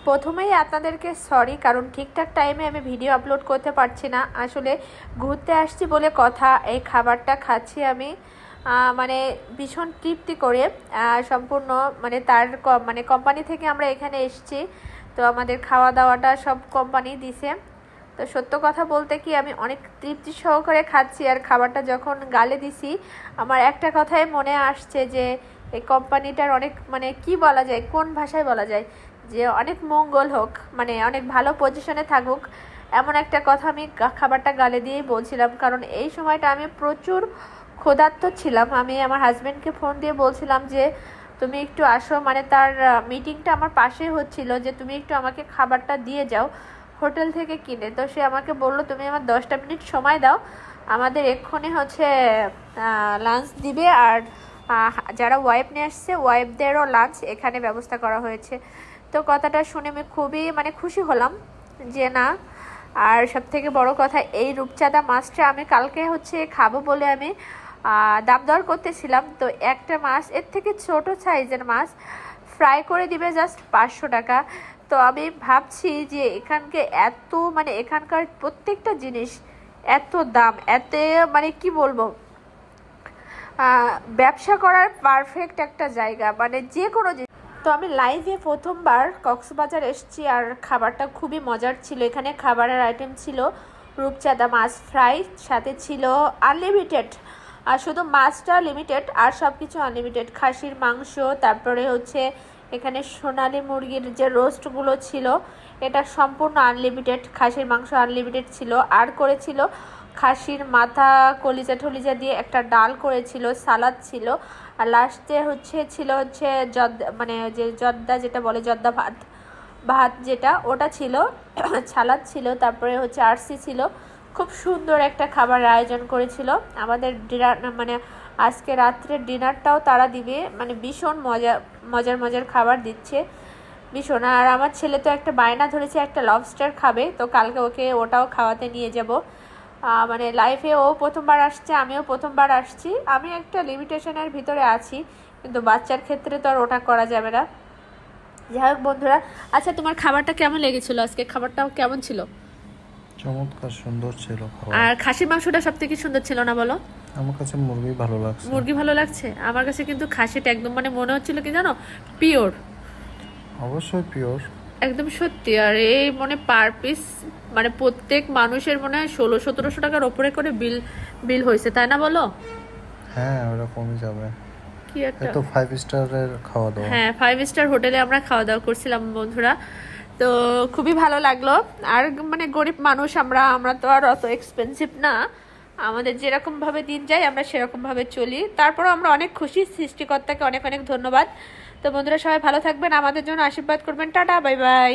প্রথমেই আপনাদেরকে সরি, কারণ ঠিকঠাক টাইমে আমি ভিডিও আপলোড করতে পারছি না। আসলে ঘুরতে আসছি বলে কথা, এই খাবারটা খাচ্ছি আমি মানে ভীষণ তৃপ্তি করে। সম্পূর্ণ মানে তার মানে কোম্পানি থেকে আমরা এখানে এসেছি, তো আমাদের খাওয়া দাওয়াটা সব কোম্পানি দিছে। তো সত্য কথা বলতে কি আমি অনেক তৃপ্তি সহকারে খাচ্ছি, আর খাবারটা যখন গালে দিছি আমার একটা কথাই মনে আসছে যে এই কোম্পানিটার অনেক মানে কি বলা যায়, কোন ভাষায় বলা যায়, যে অনেক মঙ্গল হোক, মানে অনেক ভালো পজিশনে থাকুক, এমন একটা কথা আমি খাবারটা গালে দিয়েই বলছিলাম। কারণ এই সময়টা আমি প্রচুর ক্ষুধার্ত ছিলাম। আমি আমার হাজব্যান্ডকে ফোন দিয়ে বলছিলাম যে তুমি একটু আসো, মানে তার মিটিংটা আমার পাশেই হচ্ছিল, যে তুমি একটু আমাকে খাবারটা দিয়ে যাও হোটেল থেকে কিনে। তো সে আমাকে বললো তুমি আমার 10টা মিনিট সময় দাও, আমাদের এক্ষুনি হচ্ছে লাঞ্চ দিবে, আর যারা ওয়াইফ নিয়ে আসছে ওয়াইফদেরও লাঞ্চ এখানে ব্যবস্থা করা হয়েছে। তো কথাটা শুনে আমি খুবই মানে খুশি হলাম যে না। আর সব থেকে বড় কথা, এই রূপচাঁদা মাছটা আমি কালকে হচ্ছে খাবো বলে আমি দাম দর করতেছিলাম। তো একটা মাছ, এর থেকে ছোট সাইজের মাছ ফ্রাই করে দিবে জাস্ট 500 টাকা। তো আমি ভাবছি যে এখানকে এত মানে এখানকার প্রত্যেকটা জিনিস এত দাম, এত মানে কি বলবো, ব্যবসা করার পারফেক্ট একটা জায়গা, মানে যে কোনো জিনিস। তো আমি লাইভে প্রথমবার কক্সবাজার এসেছি, আর খাবারটা খুবই মজার ছিল। এখানে খাবারের আইটেম ছিল রূপচাঁদা মাছ ফ্রাই, সাথে ছিল আনলিমিটেড, আর শুধু মাছটা লিমিটেড আর সব কিছু আনলিমিটেড। খাসির মাংস, তারপরে হচ্ছে এখানে সোনালি মুরগির যে রোস্টগুলো ছিল এটা সম্পূর্ণ আনলিমিটেড, খাসির মাংস আনলিমিটেড ছিল, আর করেছিল খাসির মাথা কলিজা টলিজা দিয়ে একটা ডাল করেছিল, সালাদ ছিল, আর লাস্টে ছিল মানে যে জর্দা যেটা বলে, জর্দা ভাত ভাত যেটা, ওটা ছিল, সালাদ ছিল, তারপরে হচ্ছে আরসি ছিল। খুব সুন্দর একটা খাবার আয়োজন করেছিল। আমাদের ডিনার মানে আজকে রাত্রের ডিনারটাও তারা দিবে, মানে ভীষণ মজার খাবার দিচ্ছে ভীষণ। আর আমার ছেলে তো একটা বায়না ধরেছে একটা লবস্টার খাবে, তো কালকে ওকে ওটাও খাওয়াতে নিয়ে যাব। মানে লাইফে ও প্রথমবার আসছে, আমিও প্রথমবার আসছি, আমি একটা লিমিটেশনের ভিতরে আছি, কিন্তু বাচ্চার ক্ষেত্রে তো আর ওটা করা যাবে না। যাই হোক বন্ধুরা, আচ্ছা তোমার খাবারটা কেমন লেগেছিল আজকে? খাবারটাও কেমন ছিল? চমৎকার সুন্দর ছিল খাবার। আর খাসির মাংসটা সবথেকে সুন্দর ছিল না বলো? আমার কাছে মুরগি ভালো লাগছে। মুরগি ভালো লাগছে? আমার কাছে কিন্তু খাসিটা একদম মানে মনে হচ্ছিল কি জানো, পিওর। অবশ্যই পিওর, একদম সত্যি। আর এই মানে পার পিস মানে প্রত্যেক মানুষের মনে হয় 1600-1700 টাকার ওপরে করে বিল হয়েছে, তাই না বলো? হ্যাঁ ওটা কমে যাবে। কি একটা তো 5 স্টারের খাওয়া দাওয়া। হ্যাঁ 5 স্টার হোটেলে আমরা খাওয়া দাওয়া করছিলাম বন্ধুরা, তো খুবই ভালো লাগলো। আর মানে গরিব মানুষ আমরা তো আর অত এক্সপেন্সিভ না, আমাদের যেরকম ভাবে দিন যায় আমরা সেরকম ভাবে চলি, তারপরে আমরা অনেক খুশি। সৃষ্টিকর্তাকে অনেক অনেক ধন্যবাদ। তো বন্ধুরা সবাই ভালো থাকবেন, আমাদের জন্য আশীর্বাদ করবেন। Tata, bye bye.